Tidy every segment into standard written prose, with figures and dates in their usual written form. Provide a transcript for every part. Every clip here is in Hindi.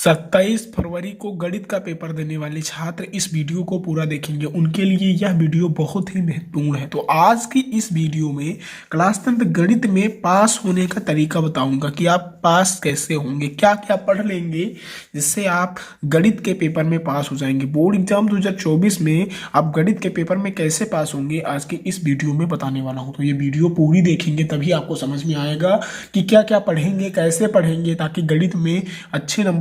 27 फरवरी को गणित का पेपर देने वाले छात्र इस वीडियो को पूरा देखेंगे। उनके लिए यह वीडियो बहुत ही महत्वपूर्ण है। तो आज की इस वीडियो में क्लास 10 गणित में पास होने का तरीका बताऊंगा कि आप पास कैसे होंगे, क्या क्या पढ़ लेंगे जिससे आप गणित के पेपर में पास हो जाएंगे। बोर्ड एग्जाम 2024 में आप गणित के पेपर में कैसे पास होंगे आज की इस वीडियो में बताने वाला हूँ। तो ये वीडियो पूरी देखेंगे तभी आपको समझ में आएगा कि क्या क्या पढ़ेंगे, कैसे पढ़ेंगे, ताकि गणित में अच्छे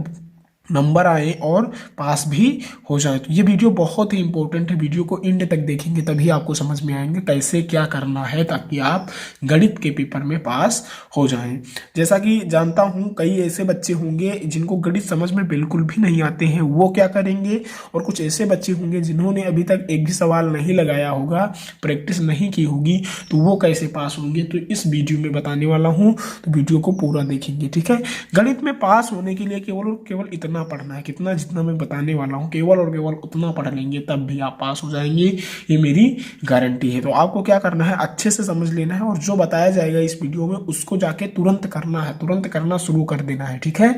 नंबर आए और पास भी हो जाए। तो ये वीडियो बहुत ही इंपॉर्टेंट है। वीडियो को एंड तक देखेंगे तभी आपको समझ में आएंगे कैसे क्या करना है ताकि आप गणित के पेपर में पास हो जाएं। जैसा कि जानता हूँ कई ऐसे बच्चे होंगे जिनको गणित समझ में बिल्कुल भी नहीं आते हैं, वो क्या करेंगे, और कुछ ऐसे बच्चे होंगे जिन्होंने अभी तक एक भी सवाल नहीं लगाया होगा, प्रैक्टिस नहीं की होगी, तो वो कैसे पास होंगे। तो इस वीडियो में बताने वाला हूँ, तो वीडियो को पूरा देखेंगे, ठीक है। गणित में पास होने के लिए केवल और केवल इतना पढ़ना है, कितना जितना मैं बताने वाला हूँ केवल और केवल उतना पढ़ लेंगे तब भी आप पास हो जाएंगे, ये मेरी गारंटी है। तो आपको क्या करना है, अच्छे से समझ लेना है और जो बताया जाएगा इस वीडियो में उसको जाके तुरंत करना है, तुरंत करना शुरू कर देना है, ठीक है।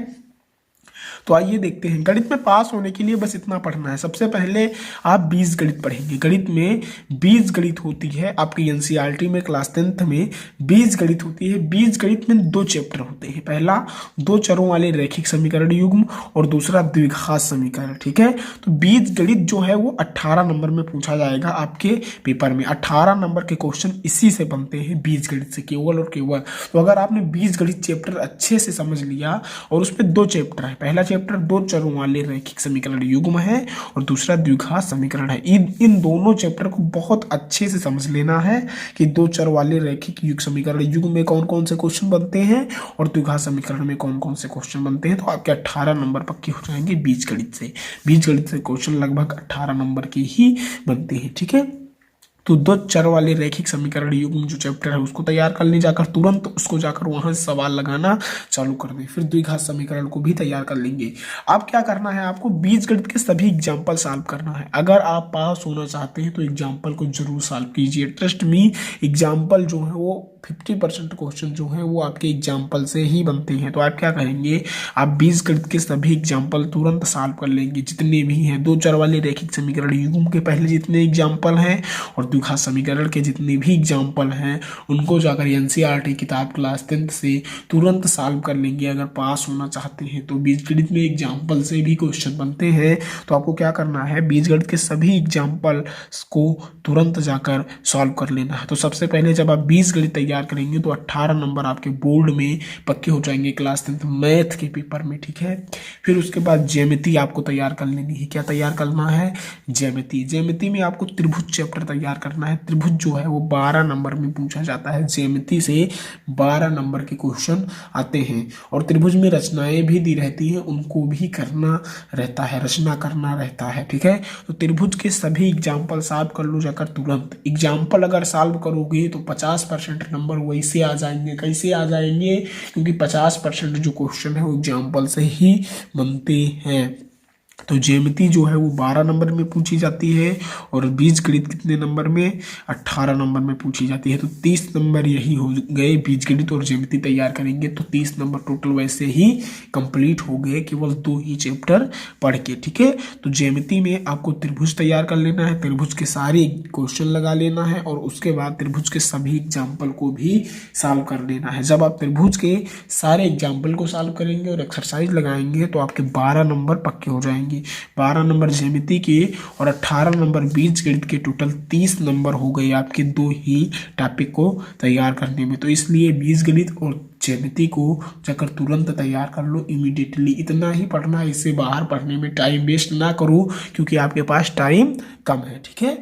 तो आइए देखते हैं। गणित में पास होने के लिए बस इतना पढ़ना है। सबसे पहले आप बीजगणित पढ़ेंगे। गणित में बीजगणित होती है आपकी एनसीईआरटी में क्लास 10th में बीजगणित होती है। बीजगणित में 2 चैप्टर होते हैं। पहला 2 चरों वाले रैखिक समीकरण युग्म और दूसरा द्विघात समीकरण, ठीक है। तो बीजगणित जो है वो 18 नंबर में पूछा जाएगा आपके पेपर में। 18 नंबर के क्वेश्चन इसी से बनते हैं, बीजगणित से, केवल और केवल। तो अगर आपने बीजगणित चैप्टर अच्छे से समझ लिया, और उसमें 2 चैप्टर है, पहला चैप्टर 2 चरों वाले रैखिक समीकरण युग्म है और दूसरा द्विघात समीकरण है। इन दोनों चैप्टर को बहुत अच्छे से समझ लेना है कि 2 चर वाले रैखिक समीकरण युग्म में कौन कौन से क्वेश्चन बनते हैं और द्विघात समीकरण में कौन कौन से क्वेश्चन बनते हैं। तो आपके 18 नंबर पक्के हो जाएंगे बीजगणित से। बीजगणित से क्वेश्चन लगभग 18 नंबर के ही बनते हैं, ठीक है। तो 2 चर वाले रैखिक समीकरण युग्म जो चैप्टर है उसको तैयार कर ले जाकर, तुरंत उसको जाकर वहां से सवाल लगाना चालू कर दें। फिर द्विघात समीकरण को भी तैयार कर लेंगे। अब क्या करना है, आपको बीजगणित के सभी एग्जाम्पल सॉल्व करना है। अगर आप पास होना चाहते हैं तो एग्जाम्पल को जरूर सॉल्व कीजिए। ट्रस्ट मी, एग्जाम्पल जो है वो 50% क्वेश्चन जो है वो आपके एग्जाम्पल से ही बनते हैं। तो आप क्या करेंगे, आप बीजगणित के सभी एग्जाम्पल तुरंत सॉल्व कर लेंगे जितने भी हैं। 2 चर वाले रैखिक समीकरण युग्म के पहले जितने एग्जाम्पल हैं और द्विघात समीकरण के जितने भी एग्जाम्पल हैं उनको जाकर एनसीईआरटी किताब क्लास 10th से तुरंत सॉल्व कर लेंगे अगर पास होना चाहते हैं। तो बीजगणित में एग्जाम्पल से भी क्वेश्चन बनते हैं। तो आपको क्या करना है, बीजगणित के सभी एग्जाम्पल को तुरंत जाकर सॉल्व कर लेना है। तो सबसे पहले जब आप बीजगणित तैयार करेंगे तो 18 नंबर आपके बोर्ड में पक्के हो जाएंगे क्लास 10th मैथ के पेपर में, ठीक है। फिर उसके बाद ज्यामिति आपको तैयार कर लेनी है। क्या तैयार करना है, ज्यामिति। ज्यामिति में आपको त्रिभुज चैप्टर तैयार करना है। त्रिभुज जो है वो 12 नंबर में पूछा जाता है। ज्यामिति से 12 नंबर के क्वेश्चन आते हैं और त्रिभुज में रचनाएं भी दी रहती हैं, उनको भी करना रहता है, रचना करना रहता है, ठीक है। तो त्रिभुज के सभी एग्जाम्पल सॉल्व कर लो जाकर तुरंत। एग्जाम्पल अगर सॉल्व करोगे तो 50% नंबर वैसे आ जाएंगे। कैसे आ जाएंगे, क्योंकि 50% जो क्वेश्चन है वो एग्जाम्पल से ही बनते हैं। तो ज्यामिति जो है वो 12 नंबर में पूछी जाती है और बीजगणित कितने नंबर में, 18 नंबर में पूछी जाती है। तो 30 नंबर यही हो गए। बीजगणित और ज्यामिति तैयार करेंगे तो 30 नंबर टोटल वैसे ही कंप्लीट हो गए, केवल 2 ही चैप्टर पढ़ के, ठीक है। तो ज्यामिति में आपको त्रिभुज तैयार कर लेना है, त्रिभुज के सारे क्वेश्चन लगा लेना है और उसके बाद त्रिभुज के सभी एग्जाम्पल को भी सॉल्व कर लेना है। जब आप त्रिभुज के सारे एग्जाम्पल को सॉल्व करेंगे और एक्सरसाइज लगाएंगे तो आपके 12 नंबर पक्के हो जाएंगे। 12 नंबर ज्यामिति के और 18 नंबर बीजगणित के, टोटल 30 नंबर हो गए आपके 2 ही टॉपिक को तैयार करने में। तो इसलिए बीजगणित और ज्यामिति को जाकर तुरंत तैयार कर लो, इमीडिएटली। इतना ही पढ़ना है, इससे बाहर पढ़ने में टाइम वेस्ट ना करो क्योंकि आपके पास टाइम कम है, ठीक है।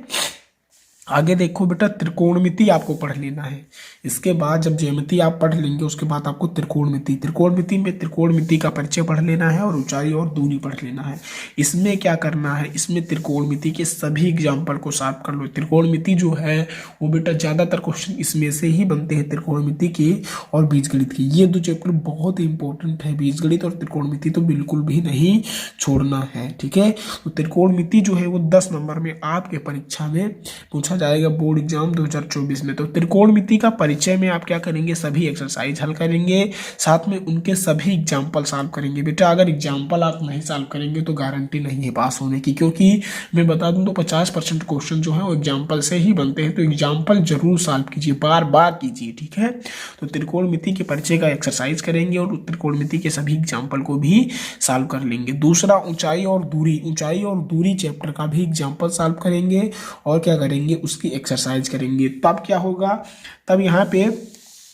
आगे देखो बेटा, त्रिकोणमिति आपको पढ़ लेना है। इसके बाद जब ज्यामिति आप पढ़ लेंगे उसके बाद आपको त्रिकोणमिति में त्रिकोणमिति का परिचय पढ़ लेना है और ऊंचाई और दूरी पढ़ लेना है। इसमें क्या करना है, इसमें त्रिकोणमिति के सभी एग्जाम्पल को सॉल्व कर लो। त्रिकोणमिति जो है वो बेटा ज्यादातर क्वेश्चन इसमें से ही बनते हैं, त्रिकोणमिति के और बीजगणित के। ये 2 चैप्टर बहुत ही इंपॉर्टेंट है, बीजगणित और त्रिकोणमिति तो बिल्कुल भी नहीं छोड़ना है, ठीक है। तो त्रिकोणमिति जो है वो 10 नंबर में आपके परीक्षा में पूछा जाएगा बोर्ड एग्जाम 2024 में। तो त्रिकोणमिति का परिचय में आप क्या करेंगे, सभी एक्सरसाइज हल करेंगे, साथ में उनके सभी एग्जाम्पल सॉल्व करेंगे। बेटा अगर एग्जाम्पल आप नहीं सॉल्व करेंगे तो गारंटी नहीं है पास होने की, क्योंकि मैं बता दूं तो 50% क्वेश्चन जो है वो एग्जाम्पल से ही बनते हैं। तो एग्जाम्पल जरूर सॉल्व कीजिए, बार बार कीजिए, ठीक है। तो त्रिकोणमिति के परिचय का एक्सरसाइज करेंगे और त्रिकोणमिति के सभी एग्जाम्पल को भी सॉल्व कर लेंगे। दूसरा ऊंचाई और दूरी चैप्टर का भी एग्जाम्पल सॉल्व करेंगे और क्या करेंगे, उसकी एक्सरसाइज करेंगे। तब क्या होगा, तब यहाँ पे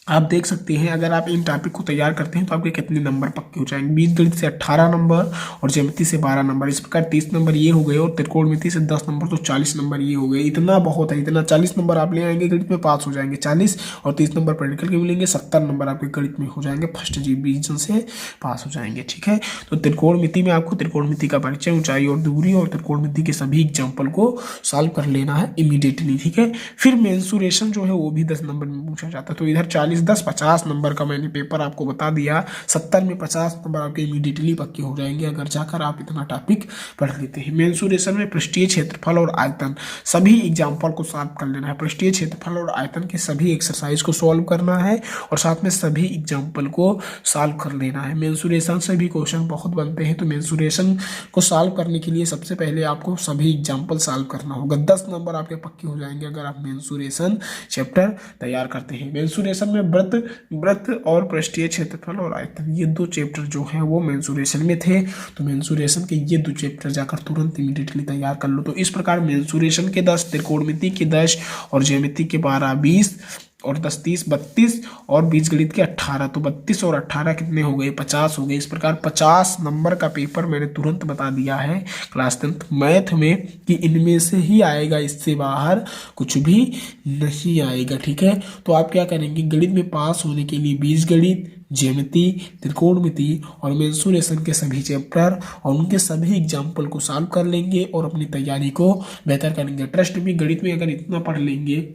आप देख सकते हैं अगर आप इन टॉपिक को तैयार करते हैं तो आपके कितने नंबर पक्के हो जाएंगे। बीजगणित से 18 नंबर और ज्यामिति से 12 नंबर, इस प्रकार 30 नंबर ये हो गए, और त्रिकोणमिति से 10 नंबर तो 40 नंबर ये हो गए। इतना बहुत है, इतना 40 नंबर आप ले आएंगे गणित में, पास हो जाएंगे 40, और 30 नंबर प्रैक्टिकल के मिलेंगे, 70 नंबर आपके गणित में हो जाएंगे, फर्स्ट डिवीजन से पास हो जाएंगे, ठीक है। तो त्रिकोणमिति में आपको त्रिकोणमिति का परिचय, ऊंचाई और दूरी और त्रिकोणमिति के सभी एग्जाम्पल को सॉल्व कर लेना है इमीडिएटली, ठीक है। फिर मेंसुरेशन जो है वो भी 10 नंबर में पूछा जाता है। तो इधर 40 10 50 नंबर का मैंने पेपर आपको बता दिया, 70 में 50 नंबर आपके इमीडिएटली पक्के हो जाएंगे अगर जाकर आप इतना टॉपिक पढ़ लेते हैं। मेंसुरेशन में पृष्ठीय क्षेत्रफल और आयतन सभी एग्जाम्पल को सॉल्व कर लेना है। पृष्ठीय क्षेत्रफल और आयतन के सभी एक्सरसाइज को सॉल्व करना है और साथ में सभी एग्जाम्पल को सॉल्व कर लेना है। मेंसुरेशन से भी क्वेश्चन बहुत बनते हैं, तो मेंसुरेशन को सॉल्व करने के लिए सबसे पहले आपको सभी एग्जाम्पल सॉल्व करना होगा। 10 नंबर आपके पक्के हो जाएंगे अगर आप मेंसुरेशन चैप्टर तैयार करते हैं। मेंसुरेशन में वृत्त और पृष्ठीय क्षेत्रफल और आयतन, ये 2 चैप्टर जो हैं वो मेंसुरेशन में थे। तो मेंसुरेशन के ये 2 चैप्टर जाकर तुरंत इमीडिएटली तैयार कर लो। तो इस प्रकार मेंसुरेशन के 10, त्रिकोणमिति के 10 और ज्यामिति के 12 20 और 10 30 32 और बीजगणित के 18। तो 32 और 18 कितने हो गए, 50 हो गए। इस प्रकार 50 नंबर का पेपर मैंने तुरंत बता दिया है क्लास 10th मैथ में कि इनमें से ही आएगा, इससे बाहर कुछ भी नहीं आएगा, ठीक है। तो आप क्या करेंगे, गणित में पास होने के लिए बीजगणित, ज्यामिति, त्रिकोणमिति और मेंसुरेशन के सभी चैप्टर और उनके सभी एग्जाम्पल को सॉल्व कर लेंगे और अपनी तैयारी को बेहतर करेंगे। ट्रस्ट में गणित में अगर इतना पढ़ लेंगे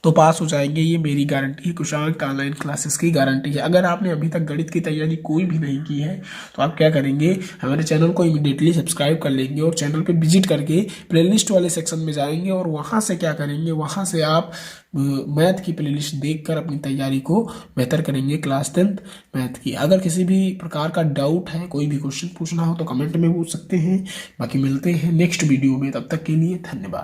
तो पास हो जाएंगे, ये मेरी गारंटी है, कुशांक ऑनलाइन क्लासेस की गारंटी है। अगर आपने अभी तक गणित की तैयारी कोई भी नहीं की है तो आप क्या करेंगे, हमारे चैनल को इमीडिएटली सब्सक्राइब कर लेंगे और चैनल पे विजिट करके प्लेलिस्ट वाले सेक्शन में जाएंगे और वहाँ से क्या करेंगे, वहाँ से आप मैथ की प्लेलिस्ट देखकर अपनी तैयारी को बेहतर करेंगे क्लास 10th मैथ की। अगर किसी भी प्रकार का डाउट है, कोई भी क्वेश्चन पूछना हो तो कमेंट में पूछ सकते हैं। बाकी मिलते हैं नेक्स्ट वीडियो में, तब तक के लिए धन्यवाद।